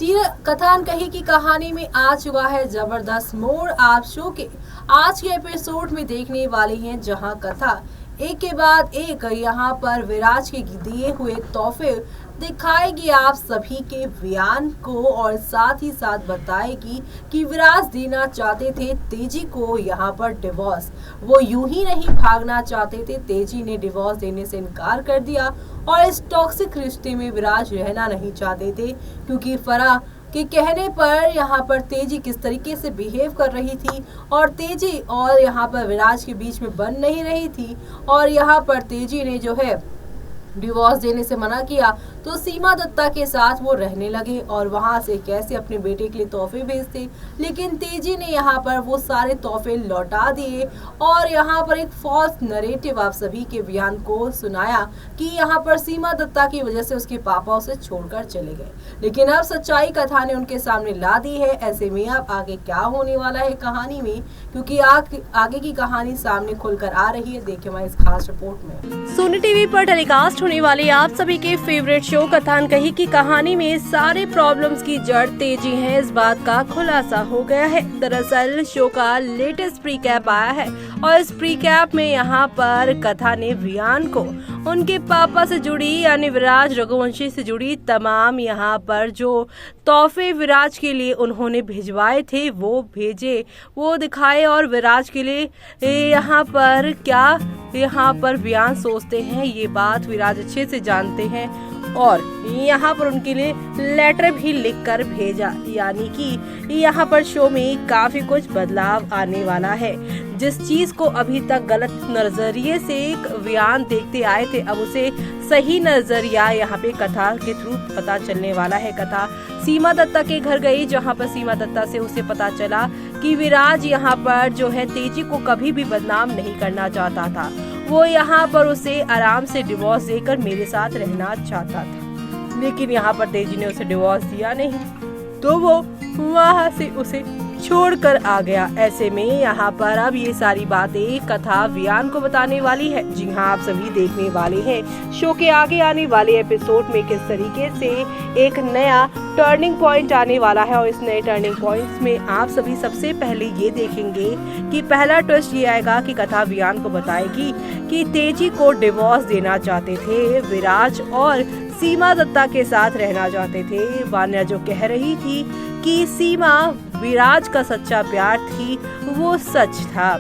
कथान कही की कहानी में आ चुका है जबरदस्त मोड़। आप शो के आज के एपिसोड में देखने वाले हैं, जहां कथा एक के बाद एक यहाँ पर विराज के दिए हुए तोहफे दिखाएगी आप सभी के वियान को, और साथ ही साथ बताएगी कि विराज देना चाहते थे तेजी को यहाँ पर डिवोर्स। वो यूं ही नहीं भागना चाहते थे, तेजी ने डिवोर्स देने से इनकार कर दिया और इस टॉक्सिक रिश्ते में विराज रहना नहीं चाहते थे, क्योंकि फराह के कहने पर यहाँ पर तेजी किस तरीके से बिहेव कर रही थी और तेजी और यहाँ पर विराज के बीच में बन नहीं रही थी, और यहाँ पर तेजी ने जो है डिवोर्स देने से मना किया तो सीमा दत्ता के साथ वो रहने लगे और वहां से कैसे अपने बेटे के लिए तोहफे भेजते, लेकिन तेजी ने यहाँ पर वो सारे तोहफे लौटा दिए और यहाँ पर एक फॉल्स नरेटिव आप सभी के बयान को सुनाया कि यहाँ पर सीमा दत्ता की वजह से उसके पापा उसे छोड़कर चले गए। लेकिन अब सच्चाई कथा ने उनके सामने ला दी है। ऐसे में अब आगे क्या होने वाला है कहानी में, क्योंकि आगे की कहानी सामने खुलकर आ रही है। देखिए हमारी इस खास रिपोर्ट में। सोनी टीवी पर टेलीकास्ट होने वाले आप सभी के फेवरेट शो कथान कही की कहानी में सारे प्रॉब्लम्स की जड़ तेजी है, इस बात का खुलासा हो गया है। दरअसल शो का लेटेस्ट प्री कैप आया है और इस प्री कैप में यहाँ पर कथा ने वियान को उनके पापा से जुड़ी यानी विराज रघुवंशी से जुड़ी तमाम यहाँ पर जो तोहफे विराज के लिए उन्होंने भिजवाए थे वो भेजे, वो दिखाए, और विराज के लिए यहाँ पर वियान सोचते हैं ये बात विराज अच्छे से जानते हैं, और यहाँ पर उनके लिए लेटर भी लिखकर भेजा। यानी कि यहाँ पर शो में काफी कुछ बदलाव आने वाला है। जिस चीज को अभी तक गलत नजरिए से वियान देखते आए थे, अब उसे सही नजरिया यहाँ पे कथा के थ्रू पता चलने वाला है। कथा सीमा दत्ता के घर गई, जहाँ पर सीमा दत्ता से उसे पता चला कि विराज यहाँ पर जो है तेजी को कभी भी बदनाम नहीं करना चाहता था। वो यहाँ पर उसे आराम से डिवोर्स देकर मेरे साथ रहना चाहता था, लेकिन यहाँ पर तेजी ने उसे डिवोर्स दिया नहीं, तो वो वहाँ से उसे छोड़कर आ गया। ऐसे में यहाँ पर अब ये सारी बातें कथा वियान को बताने वाली है। जी हाँ, आप सभी देखने वाले हैं शो के आगे आने वाले एपिसोड में किस तरीके से एक नया टर्निंग पॉइंट आने वाला है, और इस नए टर्निंग पॉइंट्स में आप सभी सबसे पहले ये देखेंगे कि पहला ट्विस्ट ये आएगा कि कथा वियान को बताएगी कि तेजी को डिवोर्स देना चाहते थे विराज और सीमा दत्ता के साथ रहना चाहते थे। वान्या जो कह रही थी कि सीमा विराज का सच्चा प्यार थी, वो सच था।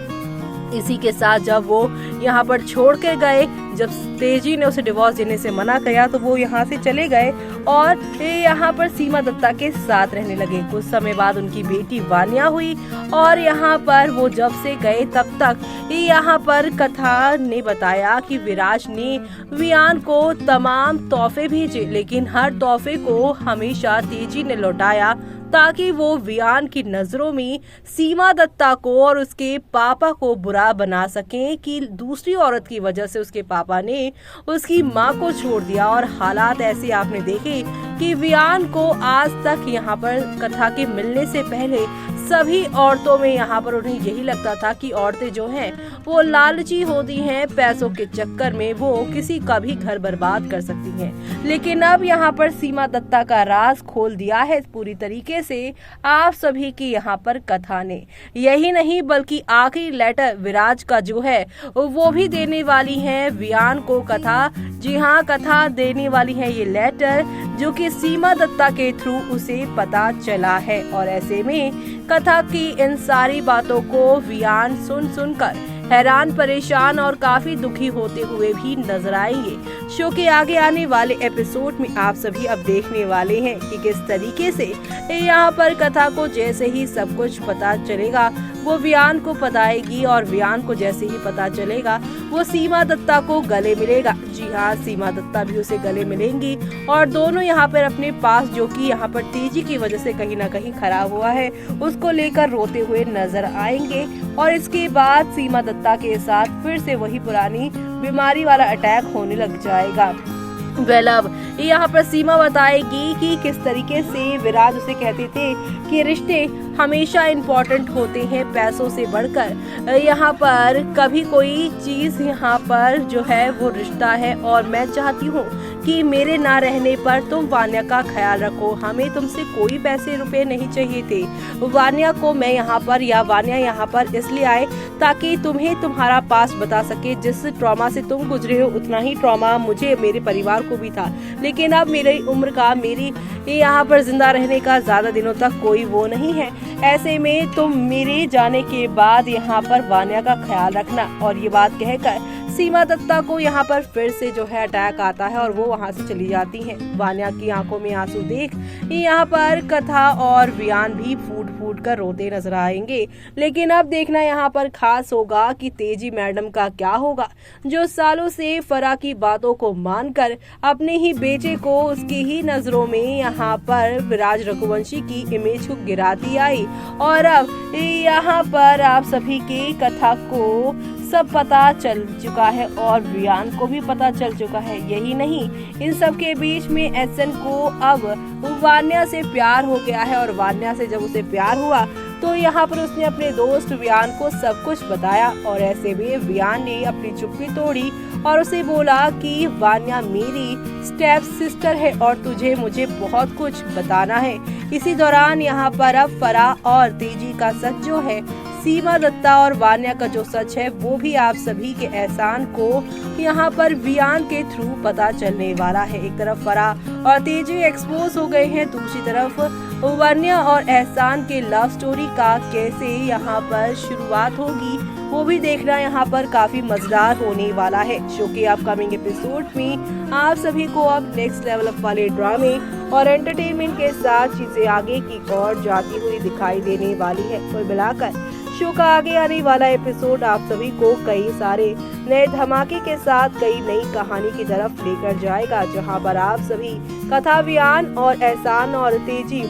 इसी के साथ जब वो यहाँ पर छोड़ के गए, जब तेजी ने उसे डिवोर्स देने से मना किया, तो वो यहाँ से चले गए और यहाँ पर सीमा दत्ता के साथ रहने लगे। कुछ समय बाद उनकी बेटी वान्या हुई, और यहाँ पर वो जब से गए तब तक यहाँ पर कथा ने बताया कि विराज ने वियान को तमाम तोहफे भेजे, लेकिन हर तोहफे को हमेशा तेजी ने लौटाया ताकि वो वियान की नजरों में सीमा दत्ता को और उसके पापा को बुरा बना सकें कि दूसरी औरत की वजह से उसके पापा ने उसकी माँ को छोड़ दिया। और हालात ऐसे आपने देखे कि वियान को आज तक यहाँ पर कथा के मिलने से पहले सभी औरतों में यहाँ पर उन्हें यही लगता था कि औरतें जो हैं वो लालची होती हैं, पैसों के चक्कर में वो किसी का भी घर बर्बाद कर सकती हैं। लेकिन अब यहाँ पर सीमा दत्ता का राज खोल दिया है पूरी तरीके से आप सभी की यहाँ पर कथा ने। यही नहीं बल्कि आखिरी लेटर विराज का जो है वो भी देने वाली है वियान को कथा। जी हाँ, कथा देने वाली है ये लेटर जो कि सीमा दत्ता के थ्रू उसे पता चला है, और ऐसे में कथा की इन सारी बातों को वियान सुनकर हैरान, परेशान और काफी दुखी होते हुए भी नजर आएंगे। शो के आगे आने वाले एपिसोड में आप सभी अब देखने वाले हैं कि किस तरीके से यहाँ पर कथा को जैसे ही सब कुछ पता चलेगा वो वियान को बताएगी, और वियान को जैसे ही पता चलेगा वो सीमा दत्ता को गले मिलेगा। जी हाँ, सीमा दत्ता भी उसे गले मिलेंगी, और दोनों यहाँ पर अपने पास जो कि यहाँ पर तेजी की वजह से कहीं ना कहीं खराब हुआ है उसको लेकर रोते हुए नजर आएंगे। और इसके बाद सीमा दत्ता के साथ फिर से वही पुरानी बीमारी वाला अटैक होने लग जाएगा। अब यहाँ पर सीमा बताएगी कि किस तरीके से विराज उसे कहते थे कि रिश्ते हमेशा इम्पोर्टेंट होते हैं पैसों से बढ़कर। यहाँ पर कभी कोई चीज यहाँ पर जो है वो रिश्ता है, और मैं चाहती हूँ कि मेरे ना रहने पर तुम वान्या का ख्याल रखो, हमें तुमसे कोई पैसे रुपए नहीं चाहिए थे। वान्या को मैं यहाँ पर या वान्या यहाँ पर इसलिए आए ताकि तुम्हें तुम्हारा पास्ट बता सके। जिस ट्रॉमा से तुम गुजरे हो उतना ही ट्रॉमा मुझे मेरे परिवार को भी था, लेकिन अब मेरी उम्र का, मेरी यहाँ पर जिंदा रहने का ज्यादा दिनों तक कोई वो नहीं है। ऐसे में तुम मेरे जाने के बाद यहाँ पर वान्या का ख्याल रखना। और ये बात कहकर सीमा दत्ता को यहाँ पर फिर से जो है अटैक आता है और वो वहाँ से चली जाती हैं। वान्या की आंखों में आंसू देख यहाँ पर कथा और वियान भी फूट फूट कर रोते नजर आएंगे। लेकिन अब देखना यहाँ पर खास होगा कि तेजी मैडम का क्या होगा, जो सालों से फरा की बातों को मानकर अपने ही बेटे को उसकी ही नजरों में यहाँ पर विराज रघुवंशी की इमेज को गिराती आई। और अब यहाँ पर आप सभी के कथा को सब पता चल चुका है और वियान को भी पता चल चुका है। यही नहीं, इन सब के बीच में एसएन को अब वान्या से प्यार हो गया है और वान्या से जब उसे प्यार हुआ तो यहाँ पर उसने अपने दोस्त वियान को सब कुछ बताया। और ऐसे में वियान ने अपनी चुप्पी तोड़ी और उसे बोला कि वान्या मेरी स्टेप सिस्टर है और तुझे मुझे बहुत कुछ बताना है। इसी दौरान यहाँ पर अब फरा और तेजी का सच जो है, सीमा दत्ता और वान्या का जो सच है, वो भी आप सभी के एहसान को यहाँ पर वियान के थ्रू पता चलने वाला है। एक तरफ फरा और तेजी एक्सपोज हो गए हैं, दूसरी तरफ वान्या और एहसान के लव स्टोरी का कैसे यहाँ पर शुरुआत होगी वो भी देखना यहाँ पर काफी मजेदार होने वाला है। शो के अपकमिंग एपिसोड में आप सभी को अब नेक्स्ट लेवल अप वाले ड्रामे और एंटरटेनमेंट के साथ चीजें आगे की ओर जाती हुई दिखाई देने वाली है। कुल मिलाकर शो का आगे आने वाला एपिसोड आप सभी को कई सारे नए धमाके के साथ कई नई कहानी की तरफ लेकर जाएगा, जहां पर आप सभी कथा वियान और एहसान और तेजी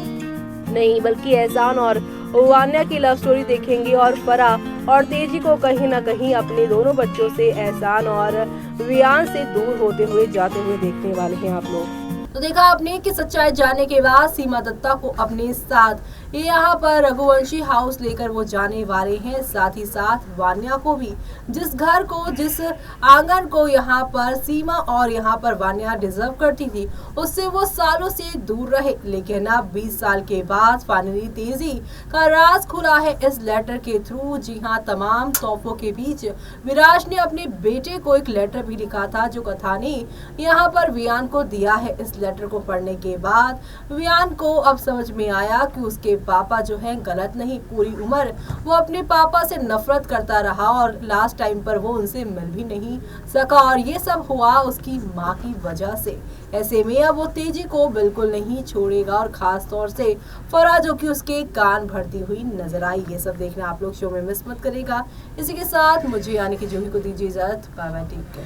नहीं बल्कि एहसान और वान्या की लव स्टोरी देखेंगे और फरा और तेजी को कहीं न कहीं अपने दोनों बच्चों से, एहसान और वियान से दूर होते हुए जाते हुए देखने वाले हैं आप लोग। तो देखा आपने कि सच्चाई जानने के बाद सीमा दत्ता को अपने साथ यहाँ पर रघुवंशी हाउस लेकर वो जाने वाले हैं। साथ ही साथ वान्या को भी, जिस घर को, जिस आंगन को यहाँ पर सीमा और यहाँ पर वान्या डिजर्व करती थी, उससे वो सालों से दूर रहे। लेकिन अब 20 साल के बाद फाइनली तेजी का राज खुला है इस लेटर के थ्रू। जी हाँ, तमाम तोहफों के बीच विराज ने अपने बेटे को एक लेटर भी लिखा था, जो कथा ने यहाँ पर वियान को दिया है। इस लेटर को पढ़ने के बाद वियान को अब समझ में आया कि उसके पापा जो है गलत नहीं। पूरी उम्र वो अपने पापा से नफरत करता रहा और लास्ट टाइम पर वो उनसे मिल भी नहीं सका और ये सब हुआ उसकी माँ की वजह से। ऐसे में अब वो तेजी को बिल्कुल नहीं छोड़ेगा और खास तौर से फरा जो कि उसके कान भरती हुई नजर आई। ये सब देखना आप लोग शो में मिस मत करेगा। इसी के साथ मुझे यानी कि जूही को दीजिए इजाजत। Bye bye, take care.